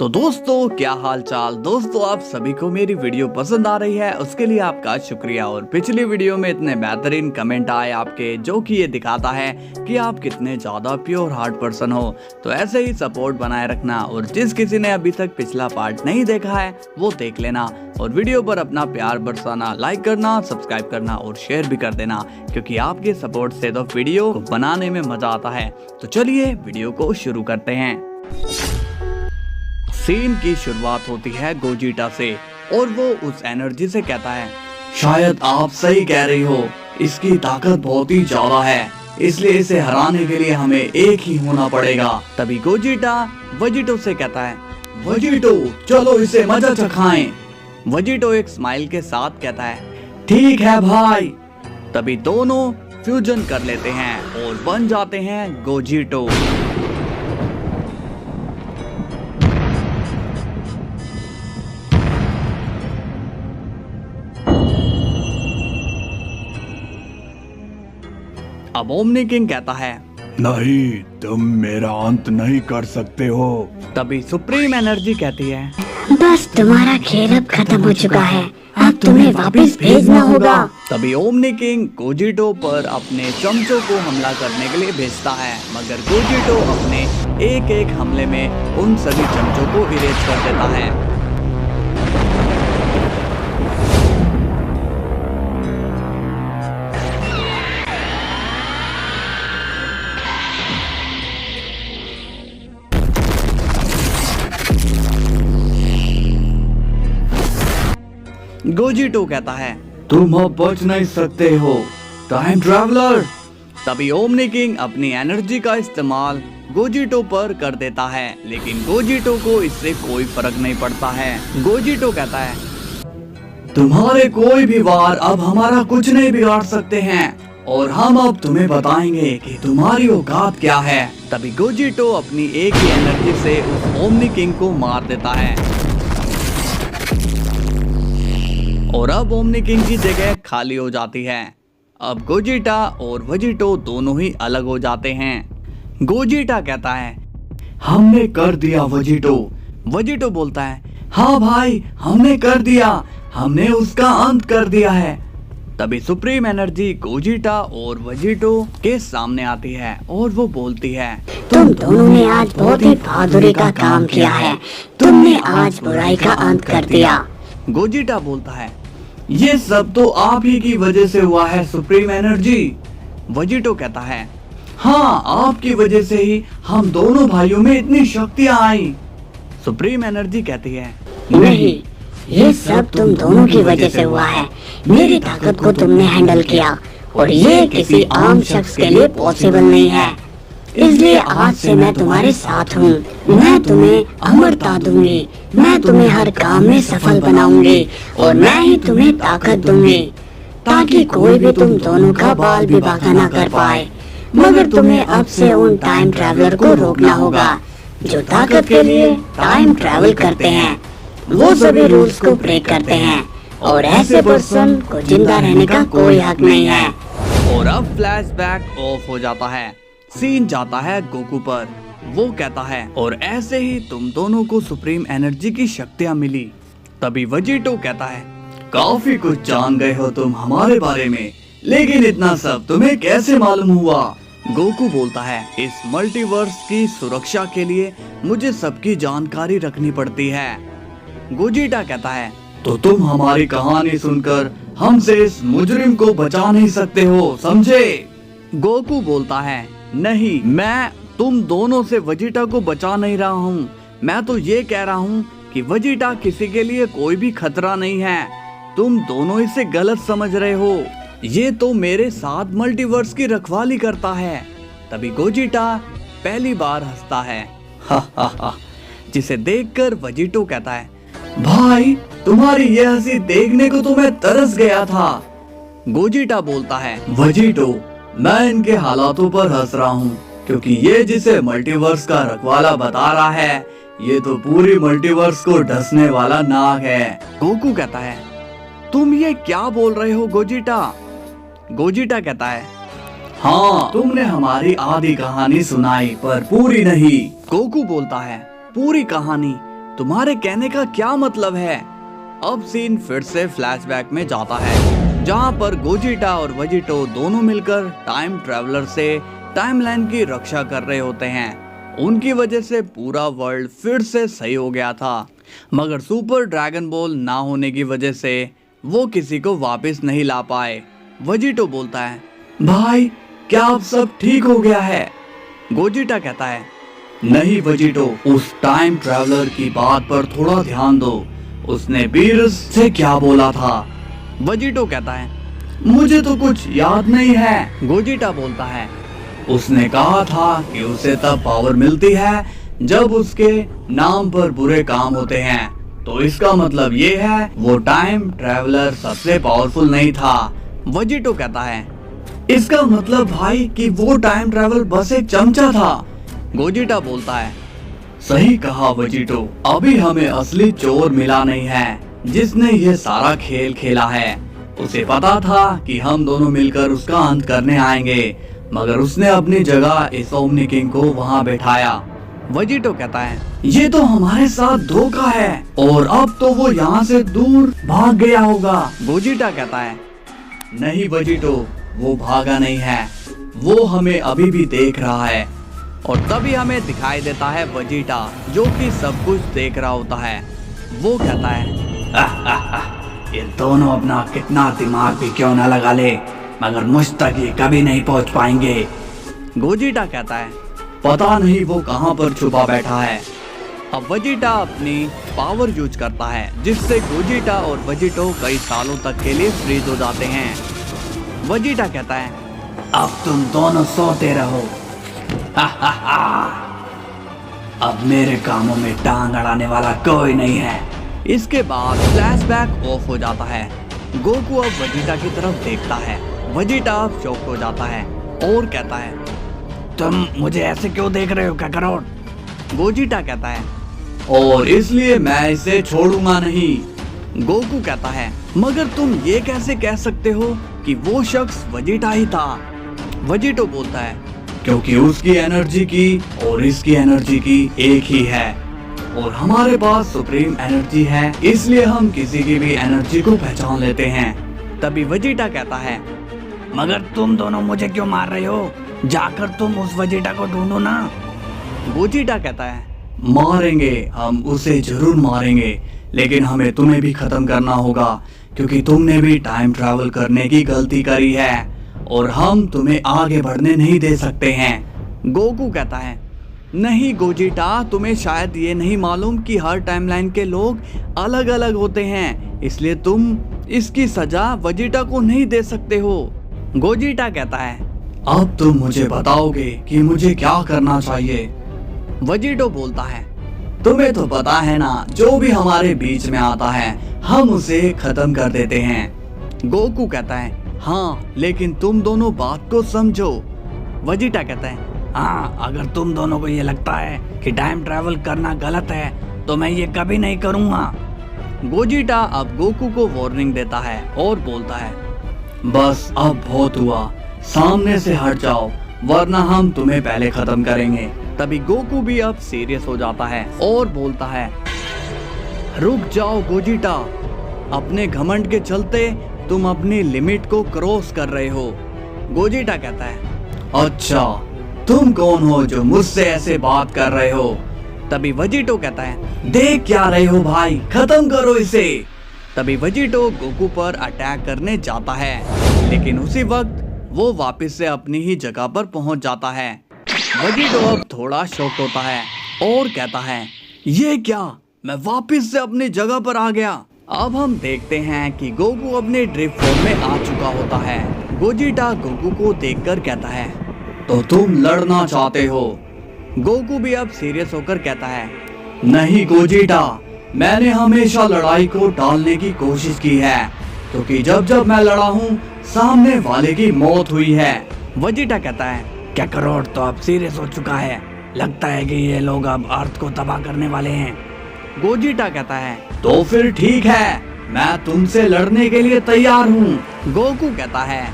तो दोस्तों क्या हाल चाल। दोस्तों आप सभी को मेरी वीडियो पसंद आ रही है उसके लिए आपका शुक्रिया। और पिछली वीडियो में इतने बेहतरीन कमेंट आए आपके जो कि ये दिखाता है कि आप कितने ज़्यादा प्योर हार्ट पर्सन हो। तो ऐसे ही सपोर्ट बनाए रखना और जिस किसी ने अभी तक पिछला पार्ट नहीं देखा है वो देख लेना और वीडियो पर अपना प्यार बरसाना, लाइक करना, सब्सक्राइब करना और शेयर भी कर देना क्योंकि आपके सपोर्ट से तो वीडियो को बनाने में मजा आता है। तो चलिए वीडियो को शुरू करते हैं। सीन की शुरुआत होती है गोजिटा से और वो उस एनर्जी से कहता है, शायद आप सही कह रही हो, इसकी ताकत बहुत ही ज्यादा है, इसलिए इसे हराने के लिए हमें एक ही होना पड़ेगा। तभी गोजिटा वजीटो से कहता है, वजीटो चलो इसे मजा चखाएं। वजीटो एक स्माइल के साथ कहता है, ठीक है भाई। तभी दोनों फ्यूजन कर लेते हैं और बन जाते हैं गोजिटो। अब ओमनी किंग कहता है, नहीं, तुम मेरा अंत नहीं कर सकते हो। तभी सुप्रीम एनर्जी कहती है, बस तुम्हारा खेल अब खत्म हो चुका है, अब तुम्हें वापस भेजना होगा। तभी ओमनी किंग गोजिटो पर अपने चमचों को हमला करने के लिए भेजता है, मगर गोजिटो अपने एक एक हमले में उन सभी चमचों को इरेज कर देता है। गोजिटो कहता है, तुम अब बच नहीं सकते हो, टाइम ट्रैवलर। तभी ओमनी किंग अपनी एनर्जी का इस्तेमाल गोजिटो पर कर देता है, लेकिन गोजिटो को इससे कोई फर्क नहीं पड़ता है। गोजिटो कहता है, तुम्हारे कोई भी वार अब हमारा कुछ नहीं बिगाड़ सकते हैं और हम अब तुम्हें बताएंगे कि तुम्हारी औकात क्या है। तभी गोजिटो अपनी एक ही एनर्जी से उस ओमनी किंग को मार देता है और अब ओमनी किंग की जगह खाली हो जाती है। अब गोजिटा और वजीटो दोनों ही अलग हो जाते हैं। गोजिटा कहता है, हमने कर दिया वजीटो। वजीटो बोलता है, हाँ भाई, हमने कर दिया, हमने उसका अंत कर दिया है। तभी सुप्रीम एनर्जी गोजिटा और वजीटो के सामने आती है और वो बोलती है, तुम दोनों ने आज बहुत ही बहादुरी का काम किया है, तुमने आज बुराई का अंत कर दिया। गोजिटा बोलता है, ये सब तो आप ही की वजह से हुआ है सुप्रीम एनर्जी। वजीटो कहता है, हाँ, आपकी वजह से ही हम दोनों भाइयों में इतनी शक्तियाँ आई। सुप्रीम एनर्जी कहती है, नहीं, ये सब तुम दोनों की वजह से हुआ है। मेरी ताकत को तुमने हैंडल किया और ये किसी आम शख्स के लिए पॉसिबल नहीं है, इसलिए आज से मैं तुम्हारे साथ हूँ। मैं तुम्हें अमरता दूंगी, मैं तुम्हें हर काम में सफल बनाऊंगी और मैं ही तुम्हें ताकत दूंगी ताकि कोई भी तुम दोनों का बाल भी बांका ना कर पाए। मगर तुम्हें अब से उन टाइम ट्रैवलर को रोकना होगा जो ताकत के लिए टाइम ट्रैवल करते हैं। वो सभी रूल्स को ब्रेक करते हैं और ऐसे पर्सन को जिंदा रहने का कोई हक नहीं है। और अब फ्लैशबैक ऑफ हो जाता है। सीन जाता है गोकू पर। वो कहता है, और ऐसे ही तुम दोनों को सुप्रीम एनर्जी की शक्तियाँ मिली। तभी वजीटो कहता है, काफी कुछ जान गए हो तुम हमारे बारे में, लेकिन इतना सब तुम्हें कैसे मालूम हुआ? गोकू बोलता है, इस मल्टीवर्स की सुरक्षा के लिए मुझे सबकी जानकारी रखनी पड़ती है। गोजिटा कहता है, तो तुम हमारी कहानी सुनकर हमसे इस मुजरिम को बचा नहीं सकते हो, समझे? गोकू बोलता है, नहीं, मैं तुम दोनों से वजीटा को बचा नहीं रहा हूँ। मैं तो ये कह रहा हूँ कि वजीटा किसी के लिए कोई भी खतरा नहीं है। तुम दोनों इसे गलत समझ रहे हो। ये तो मेरे साथ मल्टीवर्स की रखवाली करता है। तभी गोजिटा पहली बार हंसता है, हा हा हा, जिसे देखकर वजीटो कहता है, भाई, तुम्हारी ये हंसी देखने को तो मैं तरस गया था। गोजिटा बोलता है, वजीटो, मैं इनके हालातों पर हंस रहा हूँ क्योंकि ये जिसे मल्टीवर्स का रखवाला बता रहा है, ये तो पूरी मल्टीवर्स को ढसने वाला नाग है। गोकू कहता है, तुम ये क्या बोल रहे हो गोजिटा? गोजिटा कहता है, हाँ, तुमने हमारी आधी कहानी सुनाई पर पूरी नहीं। गोकू बोलता है, पूरी कहानी? तुम्हारे कहने का क्या मतलब है? अब सीन फिर से फ्लैशबैक में जाता है, जहाँ पर गोजिटा और वेजिटो दोनों मिलकर टाइम ट्रैवलर से टाइमलाइन की रक्षा कर रहे होते हैं। उनकी वजह से पूरा वर्ल्ड फिर से सही हो गया था, मगर सुपर ड्रैगन बॉल ना होने की वजह से वो किसी को वापस नहीं ला पाए। वेजिटो बोलता है, भाई क्या अब सब ठीक हो गया है? गोजिटा कहता है, नहीं वेजिटो, उस टाइम ट्रैवलर की बात पर थोड़ा ध्यान दो। उसने बीरस से क्या बोला था? वेजिटो कहता है, मुझे तो कुछ याद नहीं है। गोजिटा बोलता है, उसने कहा था कि उसे तब पावर मिलती है जब उसके नाम पर बुरे काम होते हैं। तो इसका मतलब ये है वो टाइम ट्रैवलर सबसे पावरफुल नहीं था। वेजिटो कहता है, इसका मतलब भाई कि वो टाइम ट्रैवल बस एक चमचा था। गोजिटा बोलता है, सही कहा वेजिटो, अभी हमें असली चोर मिला नहीं है जिसने ये सारा खेल खेला है। उसे पता था कि हम दोनों मिलकर उसका अंत करने आएंगे, मगर उसने अपनी जगह इस ओमनी किंग को वहाँ बैठाया। वेजिटो कहता है, ये तो हमारे साथ धोखा है और अब तो वो यहाँ से दूर भाग गया होगा। गोजिटा कहता है, नहीं वेजिटो, वो भागा नहीं है, वो हमें अभी भी देख रहा है। और तभी हमें दिखाई देता है वेजिटा, जो कि सब कुछ देख रहा होता है। वो कहता है, ये दोनों अपना कितना दिमाग भी क्यों न लगा ले, मगर मुझ तक ये कभी नहीं पहुंच पाएंगे। गोजिटा कहता है, पता नहीं वो कहां पर छुपा बैठा है। अब वेजिटा अपनी पावर यूज करता है, जिससे गोजिटा और वेजिटो कई सालों तक के लिए फ्रीज हो जाते हैं। वेजिटा कहता है, अब तुम दोनों सोते रहो। अब मेरे कामों में टांग अड़ाने वाला कोई नहीं है। इसके बाद फ्लैशबैक ऑफ हो जाता है। गोकू अब वेजिटा की तरफ देखता है। वेजिटा अब शॉक हो जाता है और कहता है, तुम मुझे ऐसे क्यों देख रहे हो काकरोट? गोजिटा कहता है, और इसलिए मैं इसे छोड़ूंगा नहीं। गोकू कहता है, मगर तुम ये कैसे कह सकते हो कि वो शख्स वेजिटा ही था? वेजिटो बोलता है, क्योंकि उसकी एनर्जी की और इसकी एनर्जी की एक ही है, और हमारे पास सुप्रीम एनर्जी है, इसलिए हम किसी की भी एनर्जी को पहचान लेते हैं। तभी वेजिटा कहता है, मगर तुम दोनों मुझे क्यों मार रहे हो? जाकर तुम उस वेजिटा को ढूंढो ना। गोजिटा कहता है, मारेंगे, हम उसे जरूर मारेंगे, लेकिन हमें तुम्हें भी खत्म करना होगा, क्योंकि तुमने भी टाइम ट्रैवल करने की गलती करी है और हम तुम्हें आगे बढ़ने नहीं दे सकते हैं। गोकू कहता है, नहीं गोजिटा, तुम्हें शायद ये नहीं मालूम कि हर टाइमलाइन के लोग अलग अलग होते हैं, इसलिए तुम इसकी सजा वेजिटा को नहीं दे सकते हो। गोजिटा कहता है, अब तुम मुझे बताओगे कि मुझे क्या करना चाहिए? वेजिटो बोलता है, तुम्हें तो पता है ना, जो भी हमारे बीच में आता है हम उसे खत्म कर देते हैं। गोकू कहता है, हाँ, लेकिन तुम दोनों बात को समझो। वेजिटा कहता है, हाँ, अगर तुम दोनों को ये लगता है कि टाइम ट्रैवल करना गलत है तो मैं ये कभी नहीं करूँगा। गोजिटा अब गोकू को वार्निंग देता है और बोलता है, बस अब बहुत हुआ, सामने से हट जाओ वरना हम तुम्हें पहले खत्म करेंगे। तभी गोकू भी अब सीरियस हो जाता है और बोलता है, रुक जाओ गोजिटा, अपने घमंड के चलते तुम अपनी लिमिट को क्रॉस कर रहे हो। गोजिटा कहता है, अच्छा, तुम कौन हो जो मुझसे ऐसे बात कर रहे हो? तभी वेजिटो कहता है, देख क्या रहे हो भाई, खत्म करो इसे। तभी वेजिटो गोकू पर अटैक करने जाता है, लेकिन उसी वक्त वो वापस से अपनी ही जगह पर पहुंच जाता है। वेजिटो अब थोड़ा शॉक होता है और कहता है, ये क्या, मैं वापस से अपनी जगह पर आ गया। अब हम देखते हैं कि गोकू अपने ड्रिफ्ट फॉर्म में आ चुका होता है। गोजिटा गोकू को देखकर कहता है, तो तुम लड़ना चाहते हो? गोकू भी अब सीरियस होकर कहता है, नहीं गोजिटा, मैंने हमेशा लड़ाई को टालने की कोशिश की है, क्योंकि जब जब मैं लड़ा हूँ सामने वाले की मौत हुई है। वेजिटा कहता है, क्या करोड़ तो अब सीरियस हो चुका है, लगता है कि ये लोग अब अर्थ को तबाह करने वाले हैं। गोजिटा कहता है, तो फिर ठीक है, मैं तुमसे लड़ने के लिए तैयार हूँ। गोकू कहता है,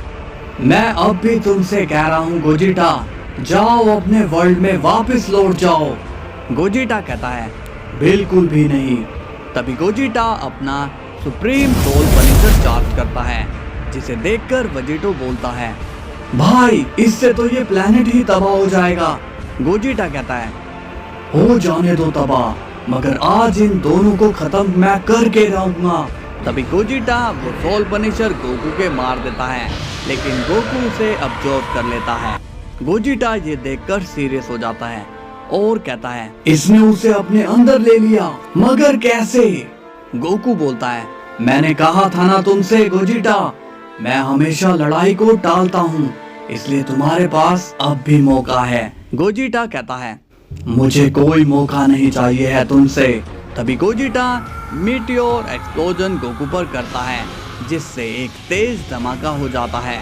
मैं अब भी तुमसे कह रहा हूँ गोजिटा, जाओ अपने वर्ल्ड में वापस लौट जाओ। गोजिटा कहता है, बिल्कुल भी नहीं। तभी गोजिटा अपना सुप्रीम सोल पनिशर चार्ज करता है, जिसे देखकर वेजिटो बोलता है, भाई इससे तो ये प्लेनेट ही तबाह हो जाएगा। गोजिटा कहता है, हो जाने दो तबाह, मगर आज इन दोनों को खत्म मैं करके रहूंगा। तभी गोजिटा वो सोल पनिशर गोकू के मार देता है, लेकिन गोकू उसे अब्जॉर्ब कर लेता है। गोजिटा ये देखकर सीरियस हो जाता है और कहता है, इसने उसे अपने अंदर ले लिया, मगर कैसे? गोकू बोलता है, मैंने कहा था ना तुमसे गोजिटा, मैं हमेशा लड़ाई को टालता हूँ, इसलिए तुम्हारे पास अब भी मौका है। गोजिटा कहता है, मुझे कोई मौका नहीं चाहिए है तुमसे। तभी गोजिटा मीटियोर एक्सप्लोजन गोकू पर करता है, जिससे एक तेज धमाका हो जाता है,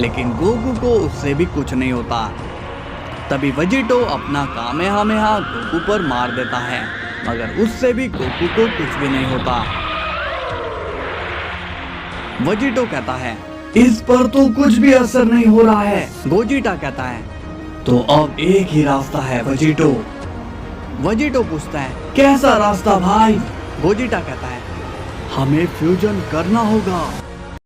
लेकिन गोकू को उससे भी कुछ नहीं होता। तभी वेजिटो अपना कामेहामेहा गोकू पर मार देता है, मगर उससे भी गोकू को कुछ भी नहीं होता। वेजिटो कहता है, इस पर तो कुछ भी असर नहीं हो रहा है। गोजिटा कहता है, तो अब एक ही रास्ता है वेजिटो। वेजिटो पूछता है, कैसा रास्ता भाई? गोजिटा कहता है, हमें फ्यूजन करना होगा।